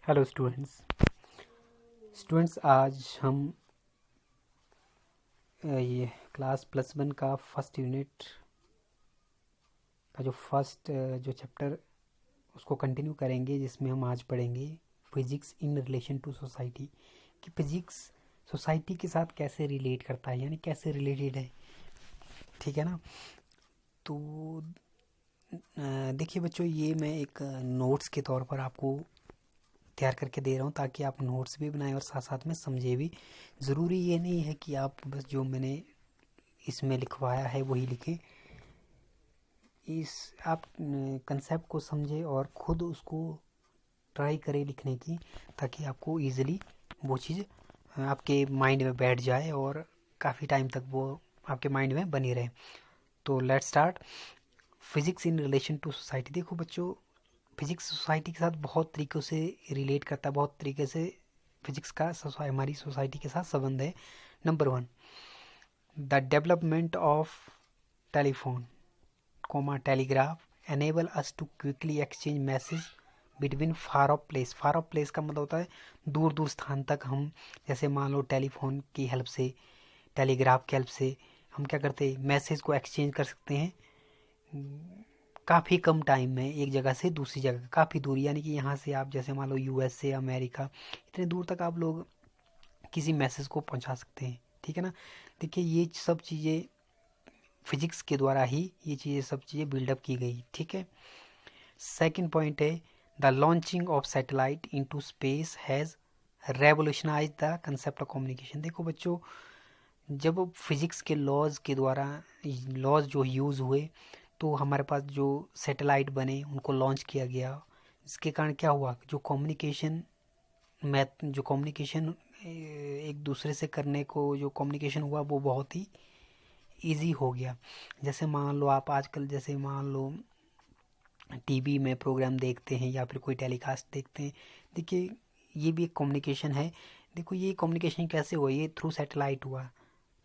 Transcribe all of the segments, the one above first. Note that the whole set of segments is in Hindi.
हेलो स्टूडेंट्स आज हम ये क्लास +1 का फर्स्ट यूनिट का जो चैप्टर उसको कंटिन्यू करेंगे, जिसमें हम आज पढ़ेंगे physics in relation to society. कि फिजिक्स सोसाइटी के साथ कैसे रिलेट करता है, यानी कैसे रिलेटेड है। ठीक है ना। तो देखिए बच्चों, ये मैं एक नोट्स के तौर पर आपको तैयार करके दे रहा हूँ ताकि आप नोट्स भी बनाएं और साथ साथ में समझे भी। ज़रूरी ये नहीं है कि आप बस जो मैंने इसमें लिखवाया है वही लिखें। इस आप कंसेप्ट को समझें और ख़ुद उसको ट्राई करें लिखने की, ताकि आपको इजीली वो चीज़ आपके माइंड में बैठ जाए और काफ़ी टाइम तक वो आपके माइंड में बनी रहे। तो let's start. Physics in relation to society. देखो बच्चों, फिज़िक्स सोसाइटी के साथ बहुत तरीक़ों से रिलेट करता है, बहुत तरीके से फिज़िक्स का हमारी सोसाइटी के साथ संबंध है। Number 1, the development of telephone telegraph enable us to quickly exchange message between far off place. Far off place का मतलब होता है दूर दूर स्थान तक हम, जैसे मान लो टेलीफोन की हेल्प से, टेलीग्राफ की हेल्प से हम क्या करते हैं, मैसेज को एक्सचेंज कर सकते हैं काफ़ी कम टाइम में, एक जगह से दूसरी जगह काफ़ी दूर। यानी कि यहाँ से आप जैसे मान लो यूएस से अमेरिका, इतने दूर तक आप लोग किसी मैसेज को पहुँचा सकते हैं। ठीक है ना। देखिए ये सब चीज़ें फिजिक्स के द्वारा ही सब चीज़ें बिल्डअप की गई। ठीक है। सेकंड पॉइंट है, the launching of satellite into space has revolutionise the concept of communication. देखो बच्चों, जब फिजिक्स के लॉज के द्वारा लॉज जो यूज़ हुए तो हमारे पास जो सैटेलाइट बने उनको लॉन्च किया गया। इसके कारण क्या हुआ, जो कम्युनिकेशन एक दूसरे से करने को जो कम्युनिकेशन हुआ वो बहुत ही इजी हो गया। जैसे मान लो आप आजकल, जैसे मान लो टीवी में प्रोग्राम देखते हैं या फिर कोई टेलीकास्ट देखते हैं, देखिए ये भी एक कम्युनिकेशन है। देखो ये कम्युनिकेशन कैसे हुआ, ये थ्रू सैटेलाइट हुआ।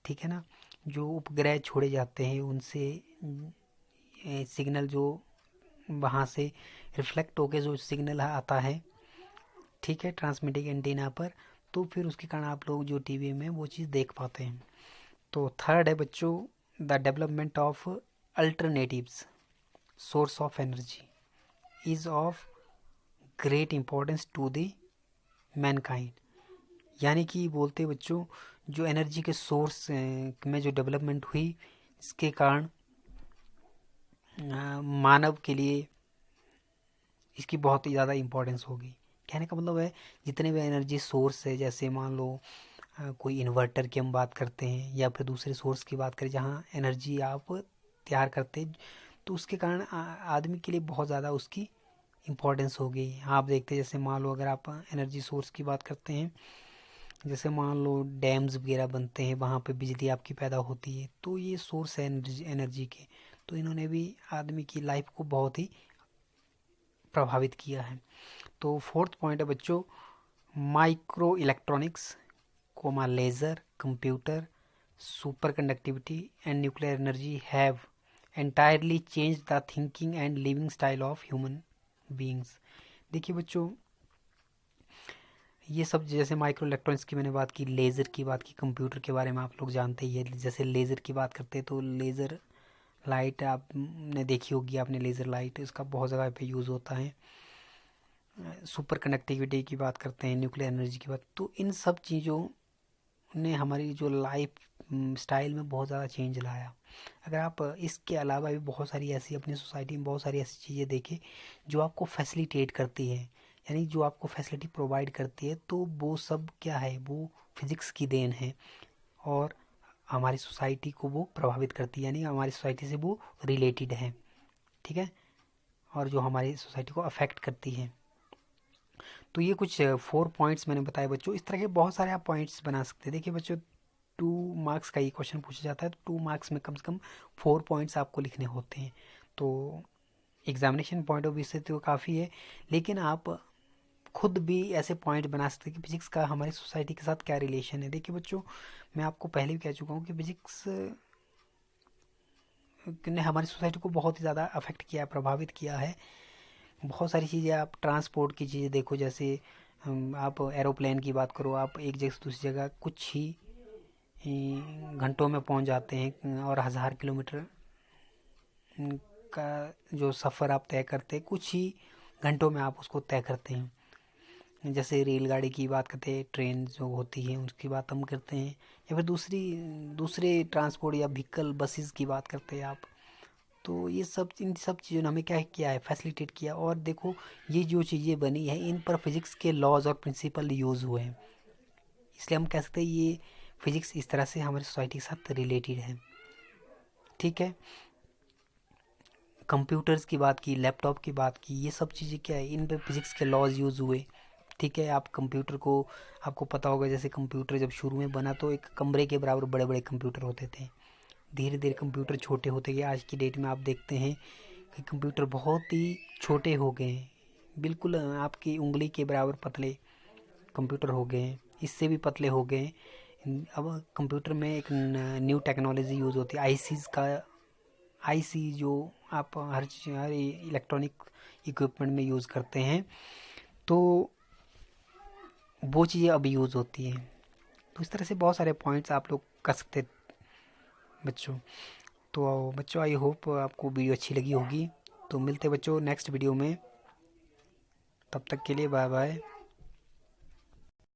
ठीक है ना। जो उपग्रह छोड़े जाते हैं उनसे सिग्नल जो वहाँ से रिफ्लेक्ट होके जो सिग्नल आता है, ठीक है, ट्रांसमिटिंग एंटीना पर, तो फिर उसके कारण आप लोग जो टीवी में वो चीज़ देख पाते हैं। तो थर्ड है बच्चों, the development of alternatives source of energy is of great importance to the mankind. यानी कि बोलते बच्चों, जो एनर्जी के सोर्स में जो डेवलपमेंट हुई, इसके कारण मानव के लिए इसकी बहुत ही ज़्यादा इम्पोर्टेंस होगी। कहने का मतलब है, जितने भी एनर्जी सोर्स है, जैसे मान लो कोई इन्वर्टर की हम बात करते हैं या फिर दूसरे सोर्स की बात करें जहाँ एनर्जी आप तैयार करते हैं, तो उसके कारण आदमी के लिए बहुत ज़्यादा उसकी इम्पोर्टेंस हो गई। आप देखते हैं, जैसे मान लो अगर आप एनर्जी सोर्स की बात करते हैं, जैसे मान लो डैम्स वगैरह बनते हैं, वहाँ पे बिजली आपकी पैदा होती है, तो ये सोर्स है एनर्जी के। तो इन्होंने भी आदमी की लाइफ को बहुत ही प्रभावित किया है। तो फोर्थ पॉइंट है बच्चों, micro electronics laser, computer, super conductivity and nuclear energy have entirely change the thinking and living style of human beings. देखिए बच्चों, ये सब जैसे माइक्रो इलेक्ट्रॉनिक्स की मैंने बात की, लेज़र की बात की, कंप्यूटर के बारे में आप लोग जानते ही है। जैसे लेज़र की बात करते हैं तो लेज़र लाइट आपने देखी होगी, आपने लेज़र लाइट, इसका बहुत जगह पे यूज़ होता है। सुपर कंडक्टिविटी की बात करते हैं, न्यूक्लियर एनर्जी की बात, तो इन सब चीज़ों ने हमारी जो लाइफ स्टाइल में बहुत ज़्यादा चेंज लाया। अगर आप इसके अलावा भी बहुत सारी ऐसी अपनी सोसाइटी में बहुत सारी ऐसी चीज़ें देखें जो आपको फैसिलिटेट करती है, यानी जो आपको फैसिलिटी प्रोवाइड करती है, तो वो सब क्या है, वो फिज़िक्स की देन है और हमारी सोसाइटी को वो प्रभावित करती है, यानी हमारी सोसाइटी से वो रिलेटेड है। ठीक है। और जो हमारी सोसाइटी को अफेक्ट करती है। तो ये कुछ 4 पॉइंट्स मैंने बताए बच्चों। इस तरह के बहुत सारे आप पॉइंट्स बना सकते हैं। देखिए बच्चों, 2 मार्क्स का ये क्वेश्चन पूछा जाता है, तो 2 मार्क्स में कम से कम 4 पॉइंट्स आपको लिखने होते हैं। तो एग्जामिनेशन पॉइंट ऑफ व्यू से तो काफ़ी है, लेकिन आप खुद भी ऐसे पॉइंट बना सकते हैं कि फिजिक्स का हमारी सोसाइटी के साथ क्या रिलेशन है। देखिए बच्चों, मैं आपको पहले भी कह चुका हूँ कि फिजिक्स ने हमारी सोसाइटी को बहुत ही ज़्यादा अफेक्ट किया है, प्रभावित किया है। बहुत सारी चीज़ें, आप ट्रांसपोर्ट की चीज़ें देखो, जैसे आप एरोप्लेन की बात करो, आप एक जगह से दूसरी जगह कुछ ही घंटों में पहुंच जाते हैं, और 1000 किलोमीटर का जो सफ़र आप तय करते हैं कुछ ही घंटों में आप उसको तय करते हैं। जैसे रेलगाड़ी की बात करते हैं, ट्रेन जो होती है उसकी बात हम करते हैं, या फिर दूसरे ट्रांसपोर्ट या व्हीकल बसेस की बात करते हैं आप। तो ये सब इन सब चीज़ों ने हमें क्या किया है, फैसिलिटेट किया। और देखो ये जो चीज़ें बनी है इन पर फिजिक्स के लॉज और प्रिंसिपल यूज़ हुए हैं, इसलिए हम कह सकते हैं ये फिजिक्स इस तरह से हमारी सोसाइटी के साथ रिलेटेड है। ठीक है, कंप्यूटर्स की बात की, लैपटॉप की बात की, ये सब चीज़ें क्या है, इन पे फिजिक्स के लॉज यूज़ हुए। ठीक है, आप कंप्यूटर को, आपको पता होगा जैसे कंप्यूटर जब शुरू में बना तो एक कमरे के बराबर बड़े बड़े कंप्यूटर होते थे। धीरे धीरे कंप्यूटर छोटे होते गए, आज की डेट में आप देखते हैं कि कंप्यूटर बहुत ही छोटे हो गए हैं, बिल्कुल आपकी उंगली के बराबर पतले कंप्यूटर हो गए हैं, इससे भी पतले हो गए हैं। अब कंप्यूटर में एक न्यू टेक्नोलॉजी यूज़ होती है, आईसीज का, आईसी जो आप हर इलेक्ट्रॉनिक इक्विपमेंट में यूज़ करते हैं, तो वो चीज़ें अब यूज़ होती हैं। तो इस तरह से बहुत सारे पॉइंट्स आप लोग कर सकते बच्चों। तो बच्चों आई होप आपको वीडियो अच्छी लगी होगी। तो मिलते बच्चों नेक्स्ट वीडियो में, तब तक के लिए बाय बाय।